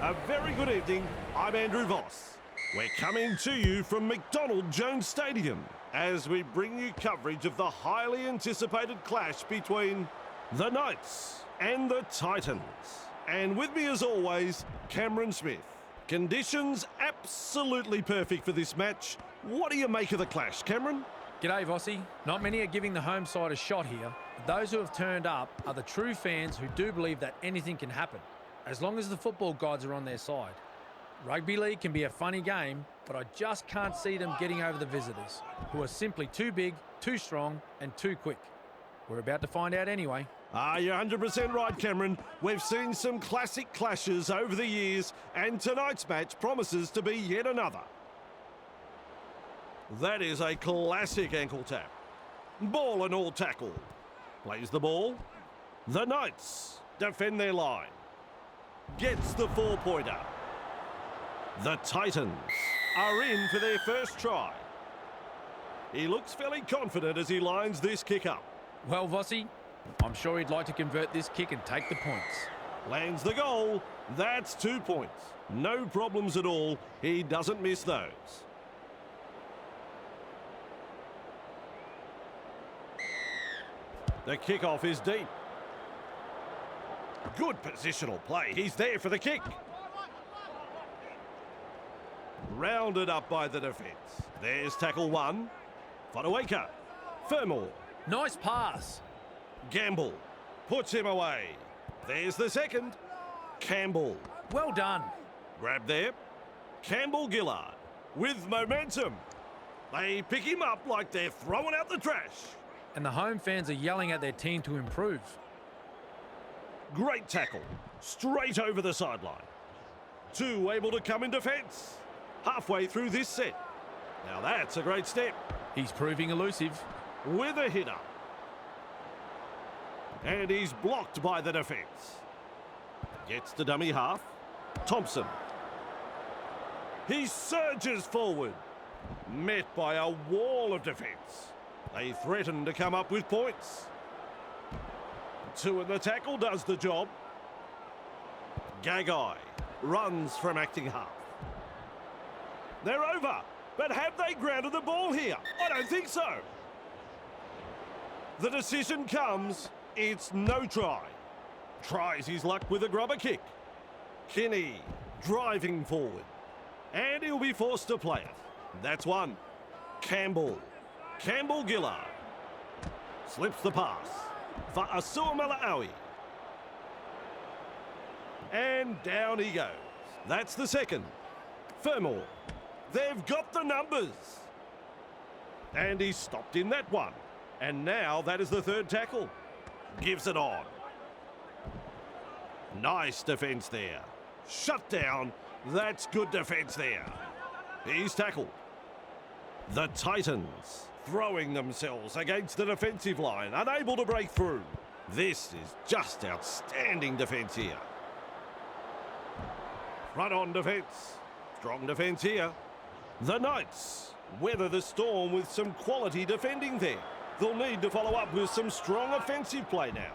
A very good evening. I'm Andrew Voss. We're coming to you from McDonald Jones Stadium as we bring you coverage of the highly anticipated clash between the Knights and the Titans. And with me as always, Cameron Smith. Conditions absolutely perfect for this match. What do you make of the clash, Cameron? G'day, Vossi. Not many are giving the home side a shot here, but those who have turned up are the true fans who do believe that anything can happen, as long as the football gods are on their side. Rugby League can be a funny game, but I just can't see them getting over the visitors, who are simply too big, too strong, and too quick. We're about to find out anyway. You're 100% right, Cameron. We've seen some classic clashes over the years, and tonight's match promises to be yet another. That is a classic ankle tap. Ball and all tackle. Plays the ball. The Knights defend their line. Gets the 4-pointer. The Titans are in for their first try. He looks fairly confident as he lines this kick up. Well, Vossi, I'm sure he'd like to convert this kick and take the points. Lands the goal. That's 2 points. No problems at all. He doesn't miss those. The kickoff is deep. Good positional play. He's there for the kick. Rounded up by the defence. There's tackle one. Fodawaker. Fermor. Nice pass. Gamble. Puts him away. There's the second. Campbell. Well done. Grab there. Campbell-Gillard with momentum. They pick him up like they're throwing out the trash. And the home fans are yelling at their team to improve. Great tackle. Straight over the sideline. Two able to come in defence. Halfway through this set. Now that's a great step. He's proving elusive. With a hitter. And he's blocked by the defence. Gets to dummy half. Thompson. He surges forward. Met by a wall of defence. They threaten to come up with points. Two in the tackle does the job. Gagai runs from acting half. They're over, but have they grounded the ball here? I don't think so. The decision comes, it's no try. Tries his luck with a grubber kick. Kinney driving forward. And he'll be forced to play it. That's one. Campbell. Campbell-Gillard. Slips the pass. For Asua Malaawi. And down he goes. That's the second. Fermor. They've got the numbers. And he's stopped in that one. And now that is the third tackle. Gives it on. Nice defence there. Shut down. That's good defence there. He's tackled. The Titans throwing themselves against the defensive line, unable to break through. This is just outstanding defence here. Front on defence. Strong defence here. The Knights weather the storm with some quality defending there. They'll need to follow up with some strong offensive play now.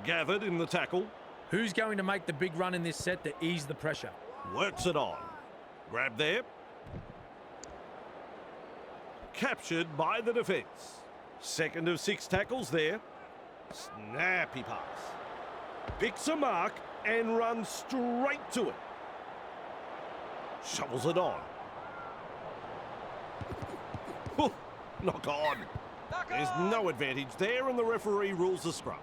Gathered in the tackle. Who's going to make the big run in this set to ease the pressure? Works it on. Grab there. Captured by the defence. Second of 6 tackles there. Snappy pass. Picks a mark and runs straight to it. Shovels it on. Knock on. There's no advantage there and the referee rules the scrum.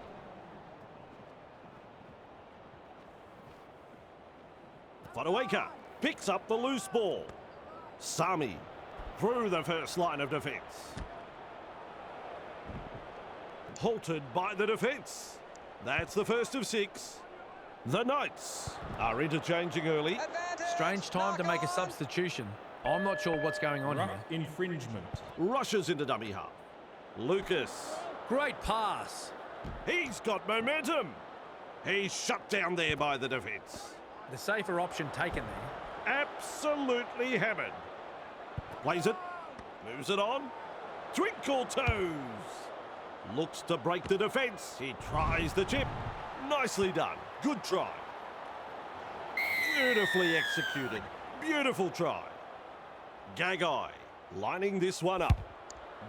Fodawaker picks up the loose ball. Sami through the first line of defence. Halted by the defence. That's the first of 6. The Knights are interchanging early. Strange time to make a substitution. I'm not sure what's going on here. Infringement. Rushes into dummy half. Lucas. Great pass. He's got momentum. He's shut down there by the defence. The safer option taken there. Absolutely hammered. Plays it. Moves it on. Twinkle toes. Looks to break the defence. He tries the chip. Nicely done. Good try. Beautifully executed. Beautiful try. Gagai lining this one up.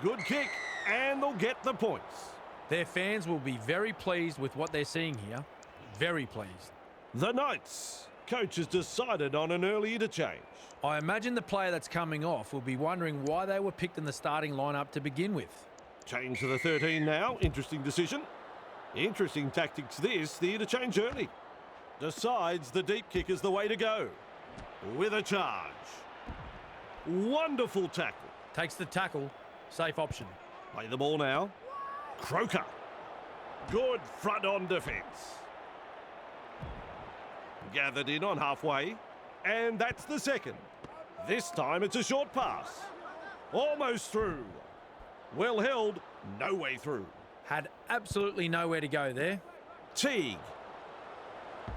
Good kick, and they'll get the points. Their fans will be very pleased with what they're seeing here. Very pleased. The Knights. Coach has decided on an early interchange. I imagine the player that's coming off will be wondering why they were picked in the starting lineup to begin with. Change to the 13 now. Interesting decision. Interesting tactics this, the interchange early. Decides the deep kick is the way to go. With a charge. Wonderful tackle. Takes the tackle. Safe option. Play the ball now. Croker. Good front on defence. Gathered in on halfway. And that's the second. This time it's a short pass. Almost through. Well held. No way through. Had absolutely nowhere to go there. Teague.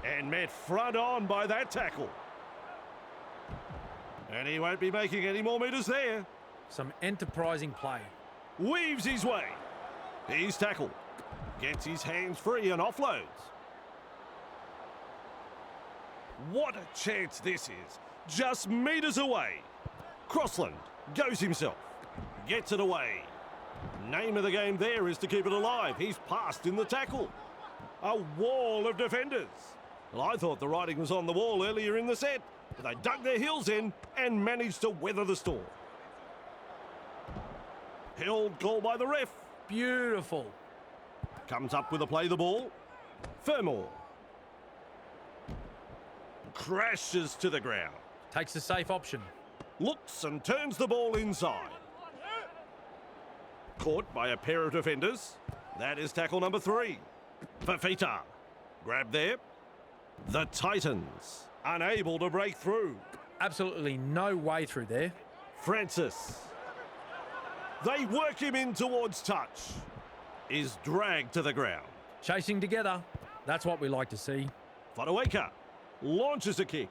And met front on by that tackle. And he won't be making any more metres there. Some enterprising play. Weaves his way. He's tackled. Gets his hands free and offloads. What a chance this is. Just metres away. Crossland goes himself. Gets it away. Name of the game there is to keep it alive. He's passed in the tackle. A wall of defenders. Well, I thought the writing was on the wall earlier in the set, but they dug their heels in and managed to weather the storm. Held call by the ref. Beautiful. Comes up with a play the ball. Fermor. Crashes to the ground. Takes the safe option. Looks and turns the ball inside. Caught by a pair of defenders. That is tackle number 3. Fafita. Grab there. The Titans. Unable to break through. Absolutely no way through there. Francis. They work him in towards touch. Is dragged to the ground. Chasing together. That's what we like to see. Fotuaika launches a kick.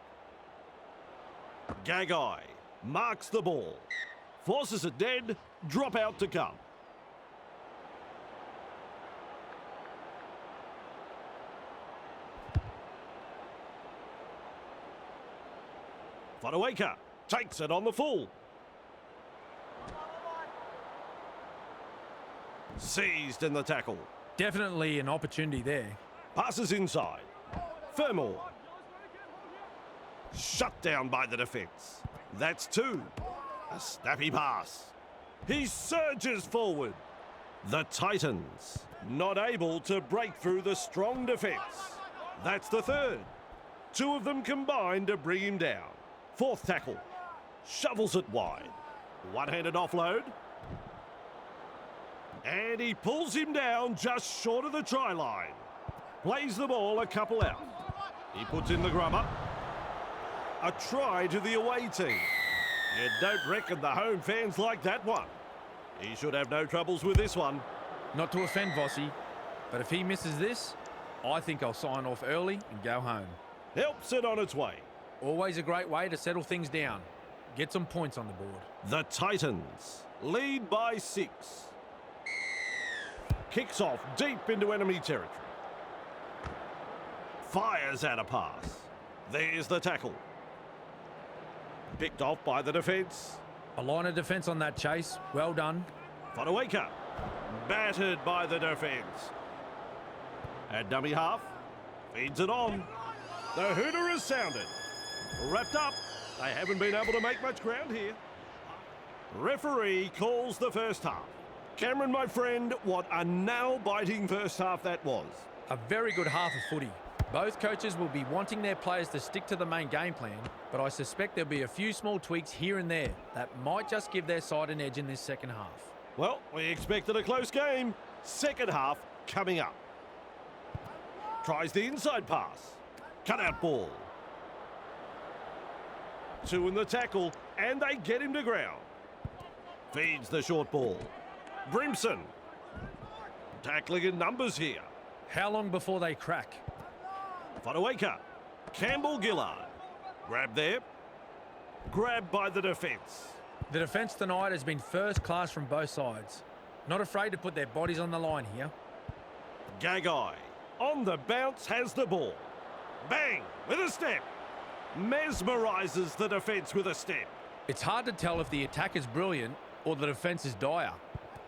Gagai marks the ball. Forces it dead. Drop out to come. Fotuaika takes it on the full. Seized in the tackle. Definitely an opportunity there. Passes inside. Fermor. Shut down by the defence. That's 2. A snappy pass. He surges forward. The Titans not able to break through the strong defence. That's the 3rd. 2 of them combined to bring him down. 4th tackle. Shovels it wide. One-handed offload. And he pulls him down just short of the try line. Plays the ball a couple out. He puts in the grubber. A try to the away team. You don't reckon the home fans like that one. He should have no troubles with this one. Not to offend Vossi, but if he misses this, I think I'll sign off early and go home. Helps it on its way. Always a great way to settle things down. Get some points on the board. The Titans lead by 6. Kicks off deep into enemy territory. Fires out a pass. There's the tackle. Picked off by the defence. A line of defence on that chase. Well done. Fotuaika battered by the defence. At dummy half. Feeds it on. The hooter is sounded. Wrapped up. They haven't been able to make much ground here. Referee calls the first half. Cameron, my friend, what a nail-biting first half that was. A very good half of footy. Both coaches will be wanting their players to stick to the main game plan, but I suspect there'll be a few small tweaks here and there that might just give their side an edge in this second half. Well, we expected a close game. Second half coming up. Tries the inside pass. Cut-out ball. 2 in the tackle, and they get him to ground. Feeds the short ball. Brimson. Tackling in numbers here. How long before they crack? Fotuaika. Campbell Gillard. Grab there. Grabbed by the defence. The defence tonight has been first class from both sides. Not afraid to put their bodies on the line here. Gagai. On the bounce has the ball. Bang! With a step. mesmerises the defence with a step. It's hard to tell if the attack is brilliant or the defence is dire.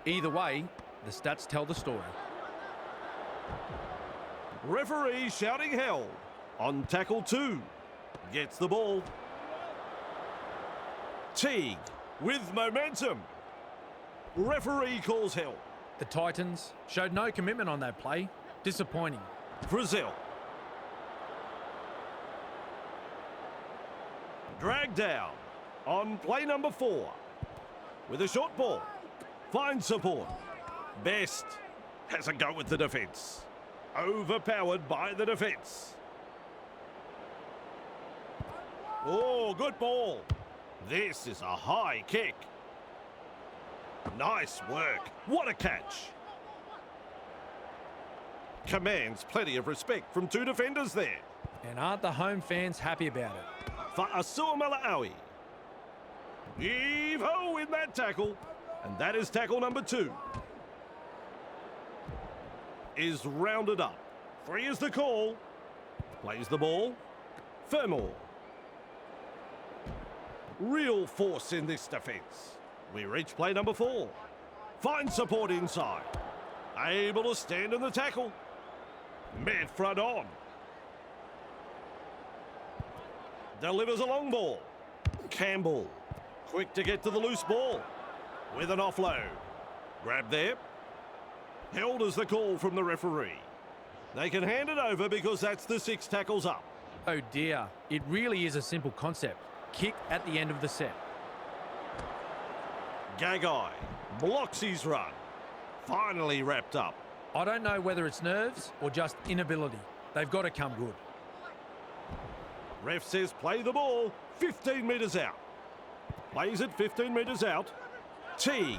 Either way, the stats tell the story. Referee shouting held. On tackle 2. Gets the ball. Teague with momentum. Referee calls held. The Titans showed no commitment on that play. Disappointing. Brazil. Dragged down on play number 4. With a short ball. Finds support. Best has a go with the defence. Overpowered by the defence. Oh, good ball. This is a high kick. Nice work. What a catch. Commands plenty of respect from 2 defenders there. And aren't the home fans happy about it? For Asua Malaawi. Heave-ho in that tackle. And that is tackle number 2. Is rounded up. 3 is the call. Plays the ball. Fermor. Real force in this defence. We reach play number 4. Finds support inside. Able to stand in the tackle. Mid front on. Delivers a long ball. Campbell. Quick to get to the loose ball. With an offload. Grab there. Held as the call from the referee. They can hand it over because that's the 6 tackles up. Oh dear, it really is a simple concept. Kick at the end of the set. Gagai blocks his run. Finally wrapped up. I don't know whether it's nerves or just inability. They've got to come good. Ref says play the ball 15 metres out. Plays it 15 metres out. Teague.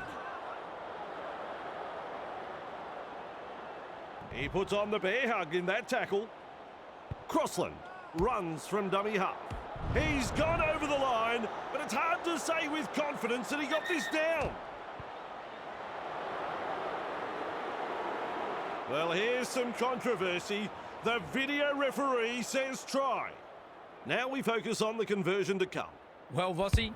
He puts on the bear hug in that tackle. Crossland runs from dummy half. He's gone over the line, but it's hard to say with confidence that he got this down. Well, here's some controversy. The video referee says try. Now we focus on the conversion to come. Well, Vossi,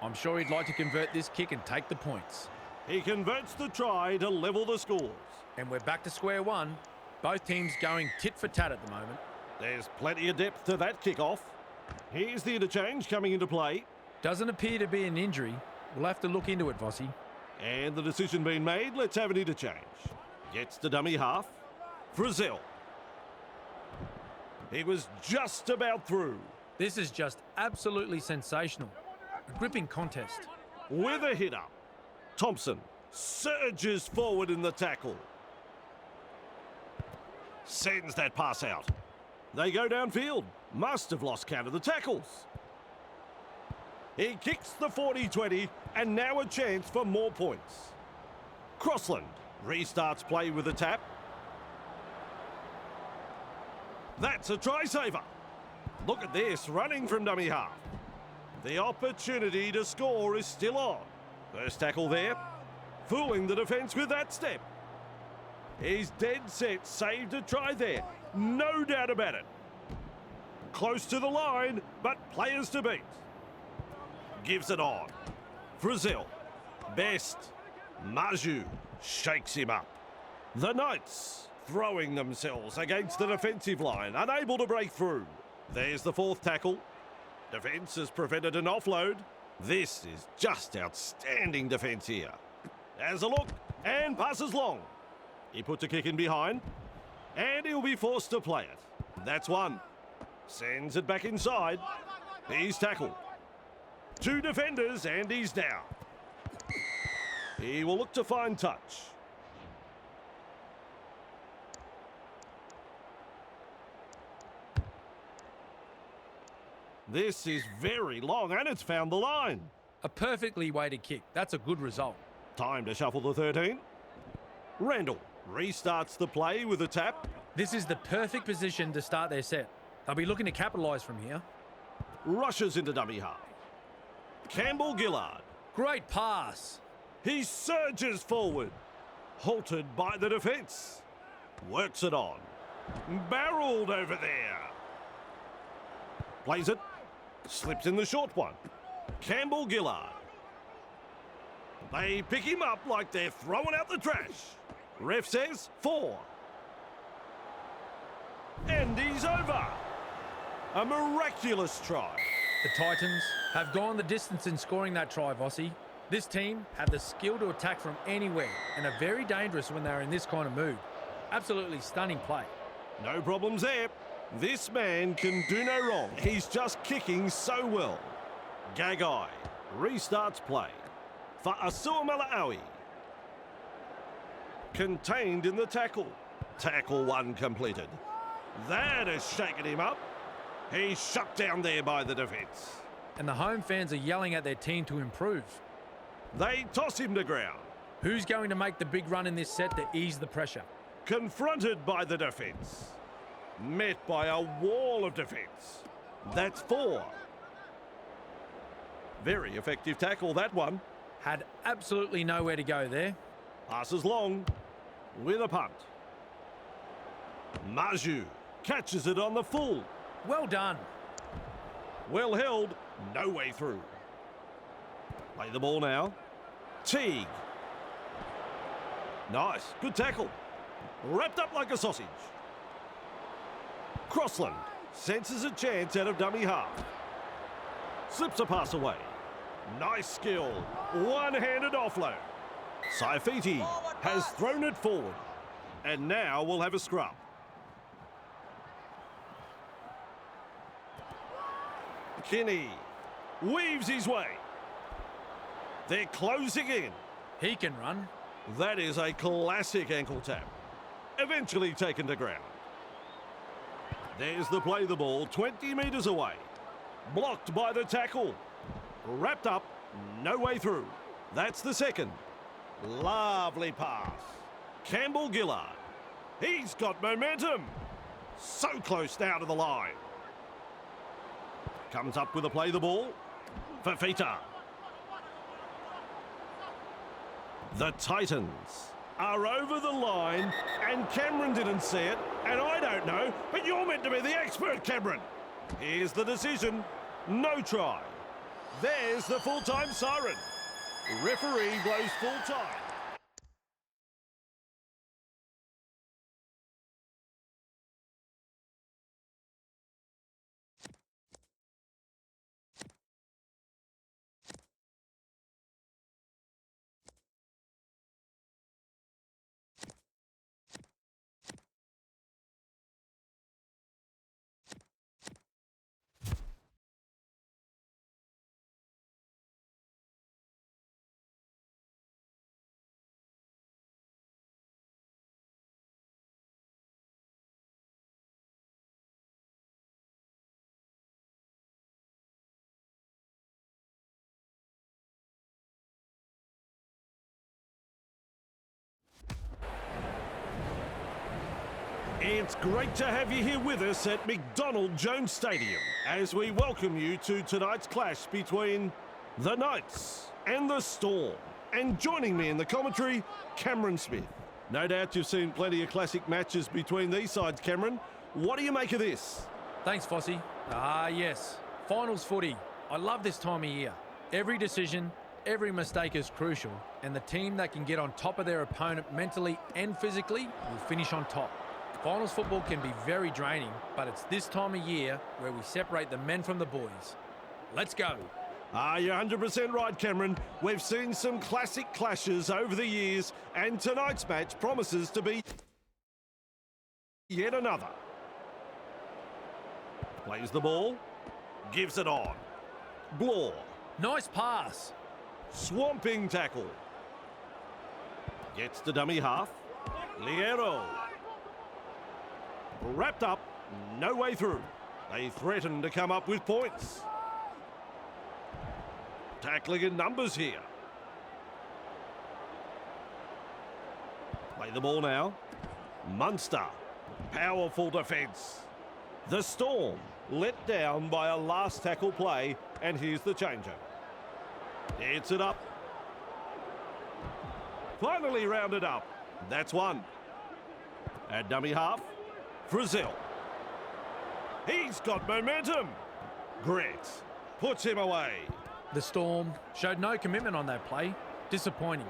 I'm sure he'd like to convert this kick and take the points. He converts the try to level the scores. And we're back to square one. Both teams going tit for tat at the moment. There's plenty of depth to that kickoff. Here's the interchange coming into play. Doesn't appear to be an injury. We'll have to look into it, Vossi. And the decision being made, let's have an interchange. Gets the dummy half. Brazil. He was just about through. This is just absolutely sensational. A gripping contest. With a hit up. Thompson surges forward in the tackle. Sends that pass out. They go downfield. Must have lost count of the tackles. He kicks the 40-20 and now a chance for more points. Crossland restarts play with a tap. That's a try saver. Look at this, running from dummy half. The opportunity to score is still on. First tackle there. Fooling the defence with that step. He's dead set, saved a try there. No doubt about it. Close to the line, but players to beat. Gives it on. Brazil. Best. Maju shakes him up. The Knights throwing themselves against the defensive line, unable to break through. There's the 4th tackle. Defence has prevented an offload. This is just outstanding defence here. Has a look and passes long. He puts a kick in behind and he'll be forced to play it. That's one. Sends it back inside. He's tackled. 2 defenders and he's down. He will look to find touch. This is very long and it's found the line. A perfectly weighted kick. That's a good result. Time to shuffle the 13. Randall restarts the play with a tap. This is the perfect position to start their set. They'll be looking to capitalise from here. Rushes into dummy half. Campbell Gillard. Great pass. He surges forward. Halted by the defence. Works it on. Barreled over there. Plays it. Slips in the short one. Campbell Gillard. They pick him up like they're throwing out the trash. Ref says 4. And he's over. A miraculous try. The Titans have gone the distance in scoring that try, Vossi. This team have the skill to attack from anywhere and are very dangerous when they're in this kind of mood. Absolutely stunning play. No problems there. This man can do no wrong. He's just kicking so well. Gagai restarts play for Asua Malaawi. Contained in the tackle. Tackle 1 completed. That has shaken him up. He's shut down there by the defence. And the home fans are yelling at their team to improve. They toss him to ground. Who's going to make the big run in this set to ease the pressure? Confronted by the defence. Met by a wall of defence. That's 4. Very effective tackle, that one. Had absolutely nowhere to go there. Passes long with a punt. Maju catches it on the full. Well done. Well held, no way through. Play the ball now. Teague. Nice, good tackle. Wrapped up like a sausage. Crossland senses a chance out of dummy half. Slips a pass away. Nice skill. One-handed offload. Saifiti has thrown it forward. And now we'll have a scrum. Kinney weaves his way. They're closing in. He can run. That is a classic ankle tap. Eventually taken to ground. There's the play the ball 20 metres away. Blocked by the tackle. Wrapped up, no way through. That's the second. Lovely pass. Campbell Gillard. He's got momentum. So close now to the line. Comes up with a play the ball. Fafita. The Titans are over the line, and Cameron didn't see it, and I don't know, but you're meant to be the expert, Cameron. Here's the decision. No try. There's the full-time siren. Referee blows full time. It's great to have you here with us at McDonald Jones Stadium as we welcome you to tonight's clash between the Knights and the Storm. And joining me in the commentary, Cameron Smith. No doubt you've seen plenty of classic matches between these sides, Cameron. What do you make of this? Thanks, Fossey. Yes. Finals footy. I love this time of year. Every decision, every mistake is crucial, and the team that can get on top of their opponent mentally and physically will finish on top. Finals football can be very draining, but it's this time of year where we separate the men from the boys. Let's go. You're 100% right, Cameron. We've seen some classic clashes over the years, and tonight's match promises to be yet another. Plays the ball, gives it on. Blore. Nice pass. Swamping tackle. Gets to dummy half. Liero. Wrapped up, no way through. They threaten to come up with points. Tackling in numbers here. Play the ball now. Munster. Powerful defence. The Storm let down by a last tackle play, and here's the changer. Hits it up. Finally rounded up. That's one. At dummy half, Frizzell. He's got momentum. Grant Puts him away. The Storm showed no commitment on that play. Disappointing.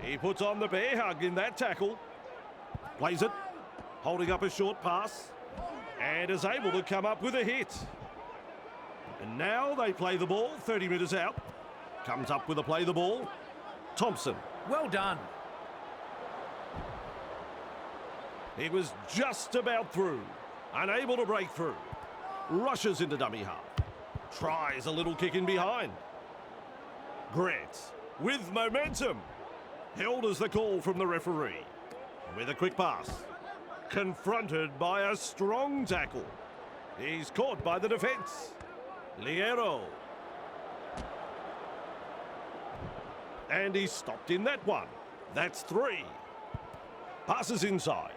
He puts on the bear hug in that tackle. Plays it, holding up a short pass, and is able to come up with a hit. And now they play the ball 30 metres out. Comes up with a play the ball. Thompson. Well done. He was just about through. Unable to break through. Rushes into dummy half. Tries a little kick in behind. Grant with momentum. Held as the call from the referee. With a quick pass. Confronted by a strong tackle. He's caught by the defence. Liero. And he's stopped in that one. That's 3. Passes inside.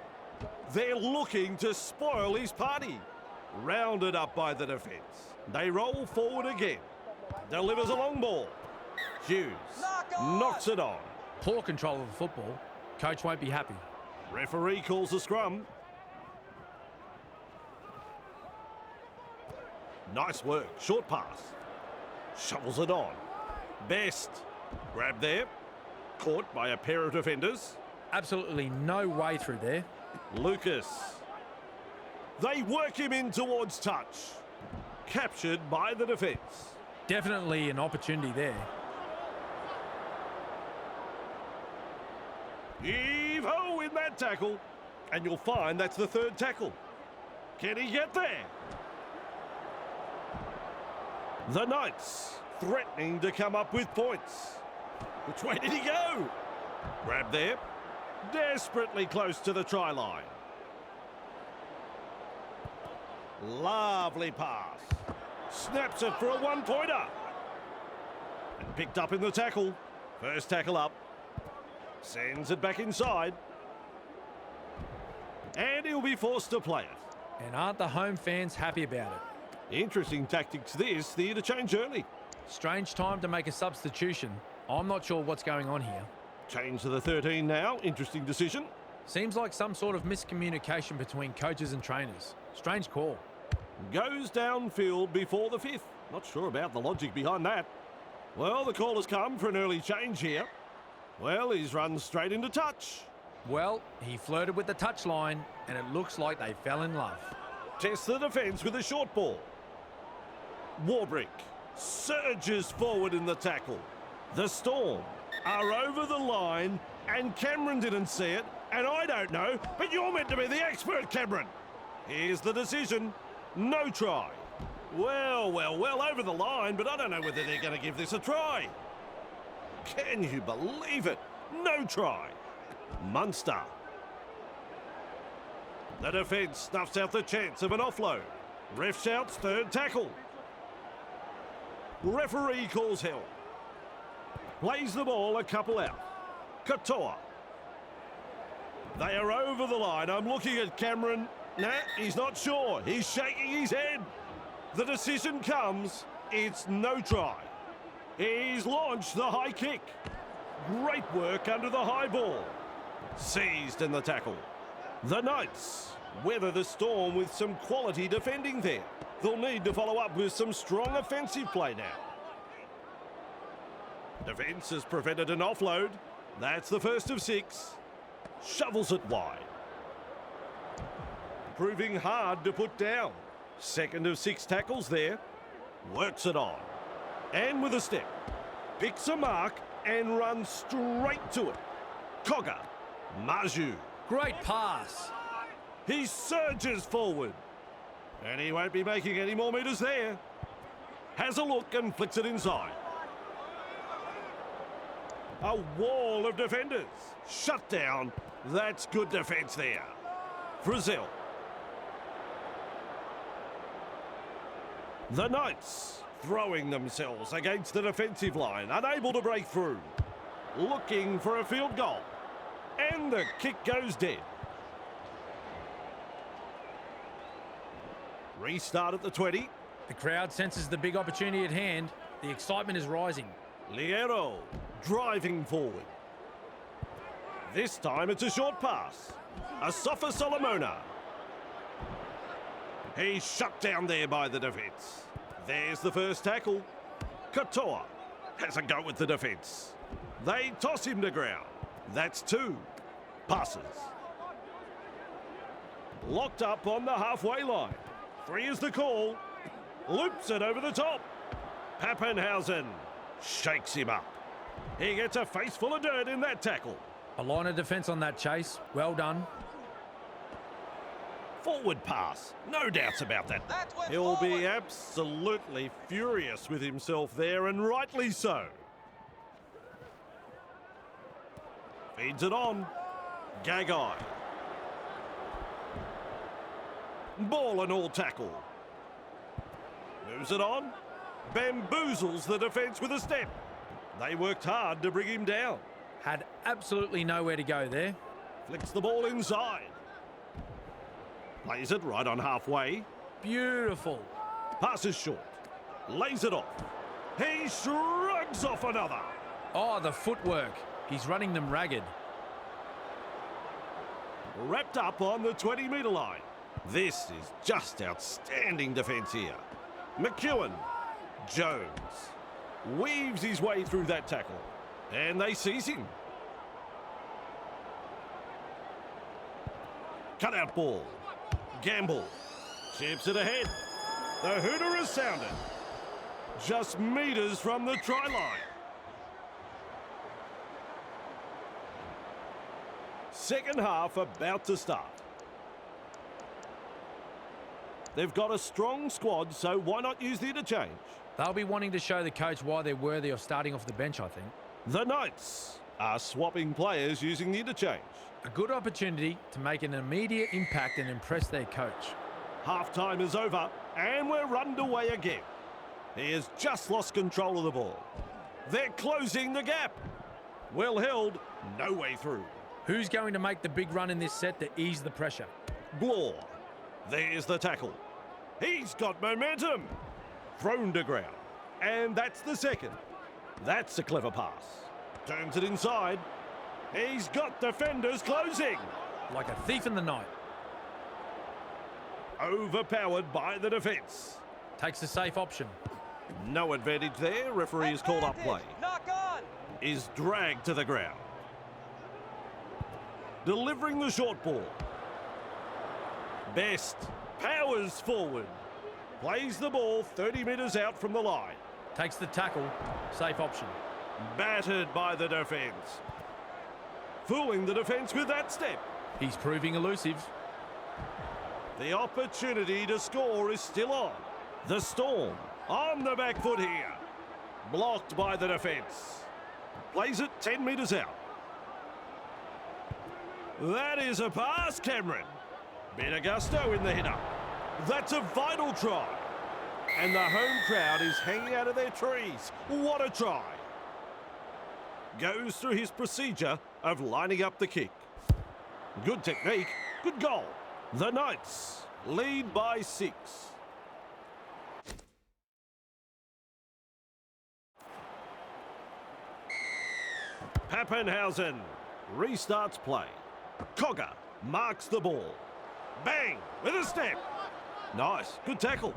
They're looking to spoil his party. Rounded up by the defence. They roll forward again. Delivers a long ball. Hughes knocks it on. Poor control of the football. Coach won't be happy. Referee calls a scrum. Nice work. Short pass. Shovels it on. Best. Grab there. Caught by a pair of defenders. Absolutely no way through there. Lucas. They work him in towards touch. Captured by the defence. Definitely an opportunity there. Heave-ho in that tackle. And you'll find that's the 3rd tackle. Can he get there? The Knights threatening to come up with points. Which way did he go? Grab there. Desperately close to the try line. Lovely pass. Snaps it for a 1-pointer. And picked up in the tackle. First tackle up. Sends it back inside. And he'll be forced to play it. And aren't the home fans happy about it? Interesting tactics this, the interchange early. Strange time to make a substitution. I'm not sure what's going on here. Change to the 13 now. Interesting decision. Seems like some sort of miscommunication between coaches and trainers. Strange call. Goes downfield before the 5th. Not sure about the logic behind that. Well, the call has come for an early change here. Well, he's run straight into touch. Well, he flirted with the touchline, and it looks like they fell in love. Tests the defence with a short ball. Warbrick surges forward in the tackle. The Storm are over the line, and Cameron didn't see it, and I don't know, but you're meant to be the expert, Cameron. Here's the decision. No try. Well, over the line, but I don't know whether they're going to give this a try. Can you believe it? No try. Munster. The defence snuffs out the chance of an offload. Ref shouts 3rd tackle. Referee calls held. Plays the ball a couple out. Katoa. They are over the line. I'm looking at Cameron. Nah, he's not sure. He's shaking his head. The decision comes. It's no try. He's launched the high kick. Great work under the high ball. Seized in the tackle. The Knights weather the Storm with some quality defending there. They'll need to follow up with some strong offensive play now. Defence has prevented an offload. That's the first of 6. Shovels it wide. Proving hard to put down. Second of 6 tackles there. Works it on. And with a step. Picks a mark and runs straight to it. Cogger. Maju. Great pass. He surges forward. And he won't be making any more metres there. Has a look and flicks it inside. A wall of defenders. Shut down. That's good defence there. Brazil. The Knights throwing themselves against the defensive line, unable to break through. Looking for a field goal. And the kick goes dead. Restart at the 20. The crowd senses the big opportunity at hand. The excitement is rising. Liero driving forward. This time it's a short pass. Asafa Solomona. He's shut down there by the defence. There's the first tackle. Katoa has a go with the defence. They toss him to ground. That's 2. Passes. Locked up on the halfway line. 3 is the call. Loops it over the top. Pappenhausen shakes him up. He gets a face full of dirt in that tackle. A line of defence on that chase. Well done. Forward pass. No doubts about that. He'll be absolutely furious with himself there, and rightly so. Feeds it on. Gagai. Ball and all tackle. Moves it on. Bamboozles the defence with a step. They worked hard to bring him down. Had absolutely nowhere to go there. Flicks the ball inside. Plays it right on halfway. Beautiful. Passes short. Lays it off. He shrugs off another. Oh, the footwork. He's running them ragged. Wrapped up on the 20-metre line. This is just outstanding defence here. McEwen. Jones. Weaves his way through that tackle. And they seize him. Cut out ball. Gamble. Chips it ahead. The hooter is sounded. Just metres from the try line. Second half about to start. They've got a strong squad, so why not use the interchange? They'll be wanting to show the coach why they're worthy of starting off the bench, I think. The Knights are swapping players using the interchange. A good opportunity to make an immediate impact and impress their coach. Half-time is over, and we're underway again. He has just lost control of the ball. They're closing the gap. Well held, no way through. Who's going to make the big run in this set to ease the pressure? Blore. There's the tackle. He's got momentum. Thrown to ground. And that's the second. That's a clever pass. Turns it inside. He's got defenders closing. Like a thief in the night. Overpowered by the defence. Takes the safe option. No advantage there. Referee has called up play. Knock on. Is dragged to the ground. Delivering the short ball. Best powers forward. Plays the ball 30 metres out from the line. Takes the tackle. Safe option. Battered by the defence. Fooling the defence with that step. He's proving elusive. The opportunity to score is still on. The Storm on the back foot here. Blocked by the defence. Plays it 10 metres out. That is a pass, Cameron. Bit of gusto in the header. That's a vital try. And the home crowd is hanging out of their trees. What a try. Goes through his procedure of lining up the kick. Good technique, good goal. The Knights lead by 6. Pappenhausen restarts play. Cogger marks the ball. Bang! With a step. Nice. Good tackle.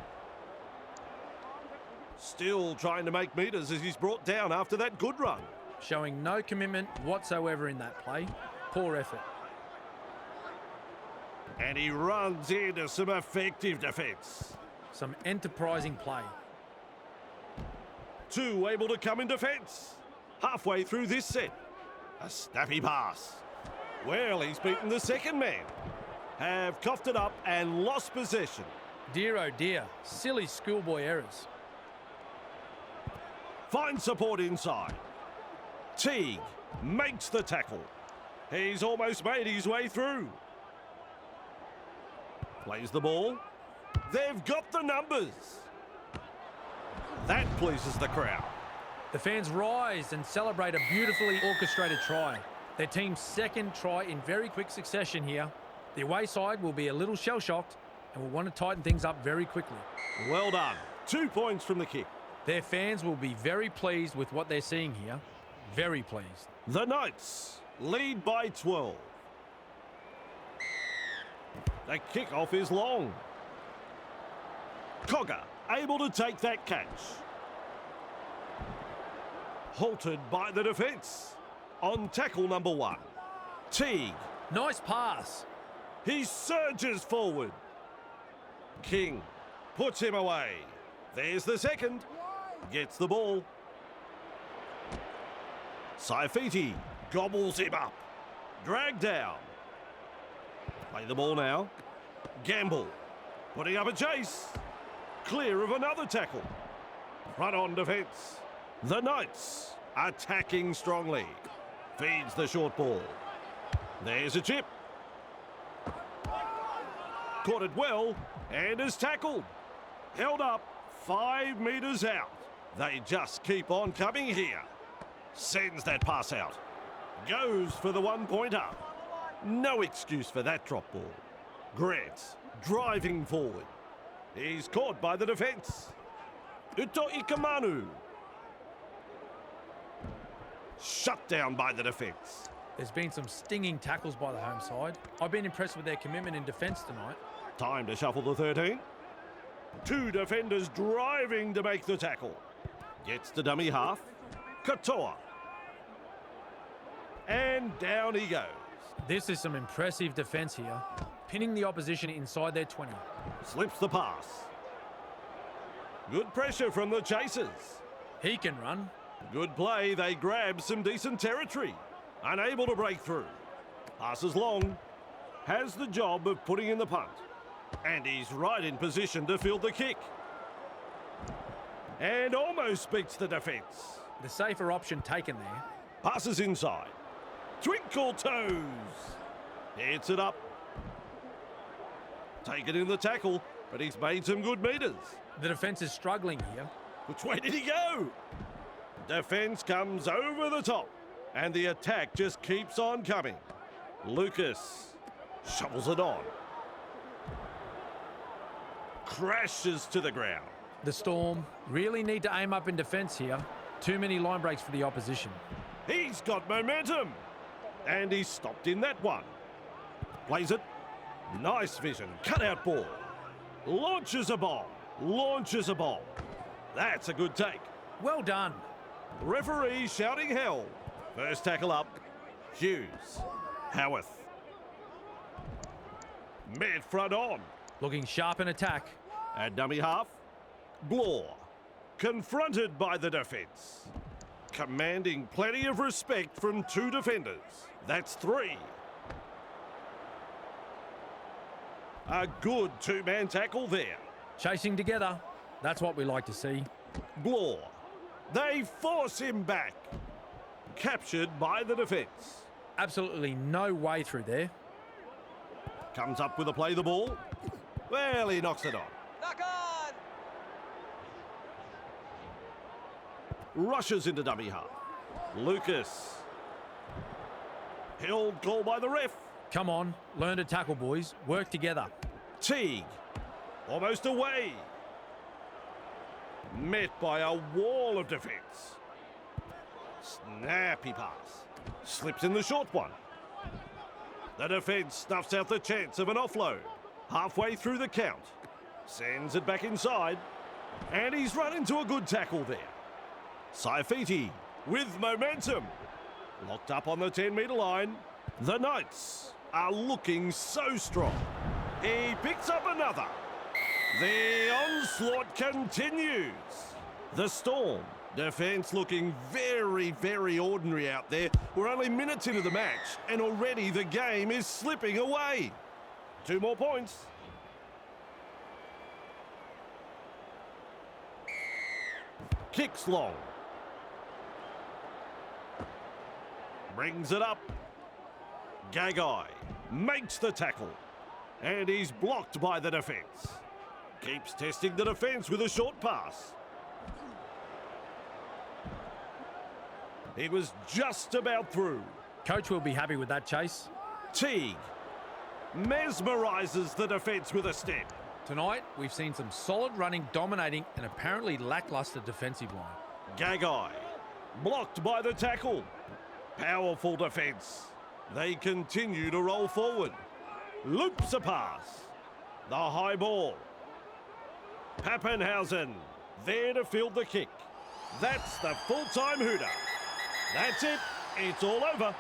Still trying to make metres as he's brought down after that good run. Showing no commitment whatsoever in that play. Poor effort. And he runs into some effective defence. Some enterprising play. 2 able to come in defence. Halfway through this set. A snappy pass. Well, he's beaten the second man. Have coughed it up and lost possession. Dear oh dear, silly schoolboy errors. Finds support inside. Teague makes the tackle. He's almost made his way through. Plays the ball. They've got the numbers. That pleases the crowd. The fans rise and celebrate a beautifully orchestrated try. Their team's second try in very quick succession here. The away side will be a little shell-shocked and will want to tighten things up very quickly. Well done. 2 points from the kick. Their fans will be very pleased with what they're seeing here. Very pleased. The Knights lead by 12. The kickoff is long. Cogger able to take that catch. Halted by the defence. On tackle number 1. Teague. Nice pass. He surges forward. King puts him away. There's the second. Gets the ball. Saifiti gobbles him up. Dragged down. Play the ball now. Gamble. Putting up a chase. Clear of another tackle. Front on defence. The Knights attacking strongly. Feeds the short ball. There's a chip. Caught it well and is tackled. Held up 5 metres out. They just keep on coming here. Sends that pass out. Goes for the 1-pointer. No excuse for that drop ball. Grant driving forward. He's caught by the defence. Uto Ikamanu. Shut down by the defence. There's been some stinging tackles by the home side. I've been impressed with their commitment in defence tonight. Time to shuffle the 13. 2 defenders driving to make the tackle. Gets to dummy half. Katoa. And down he goes. This is some impressive defence here, pinning the opposition inside their 20. Slips the pass. Good pressure from the chasers. He can run. Good play, they grab some decent territory. Unable to break through. Passes long. Has the job of putting in the punt. And he's right in position to field the kick. And almost beats the defence. The safer option taken there. Passes inside. Twinkle toes. Hits it up. Taken in the tackle, but he's made some good metres. The defence is struggling here. Which way did he go? Defence comes over the top, and the attack just keeps on coming. Lucas shovels it on. Crashes to the ground. The Storm really need to aim up in defence here. Too many line breaks for the opposition. He's got momentum. And he's stopped in that one. Plays it. Nice vision. Cut out ball. Launches a bomb. Launches a bomb. That's a good take. Well done. Referee shouting hell. First tackle up. Hughes. Howarth. Mid front on. Looking sharp in attack. At dummy half. Blore. Confronted by the defence. Commanding plenty of respect from 2 defenders. That's 3. A good 2-man tackle there. Chasing together. That's what we like to see. Blore. They force him back. Captured by the defence. Absolutely no way through there. Comes up with a play the ball. Well, he knocks it on. Knock on! Rushes into dummy half. Lucas. Held goal by the ref. Come on, learn to tackle, boys. Work together. Teague. Almost away. Met by a wall of defence. Snappy pass. Slips in the short one. The defence snuffs out the chance of an offload. Halfway through the count. Sends it back inside. And he's run into a good tackle there. Saifiti with momentum. Locked up on the 10-metre line. The Knights are looking so strong. He picks up another. The onslaught continues. The Storm defence looking very, very ordinary out there. We're only minutes into the match and already the game is slipping away. 2 more points. Kicks long. Brings it up. Gagai makes the tackle. And he's blocked by the defence. Keeps testing the defence with a short pass. He was just about through. Coach will be happy with that chase. Teague mesmerises the defence with a step. Tonight, we've seen some solid running, dominating, and apparently lacklustre defensive line. Gagai blocked by the tackle. Powerful defence. They continue to roll forward. Loops a pass. The high ball. Pappenhausen there to field the kick. That's the full-time hooter. That's it. It's all over.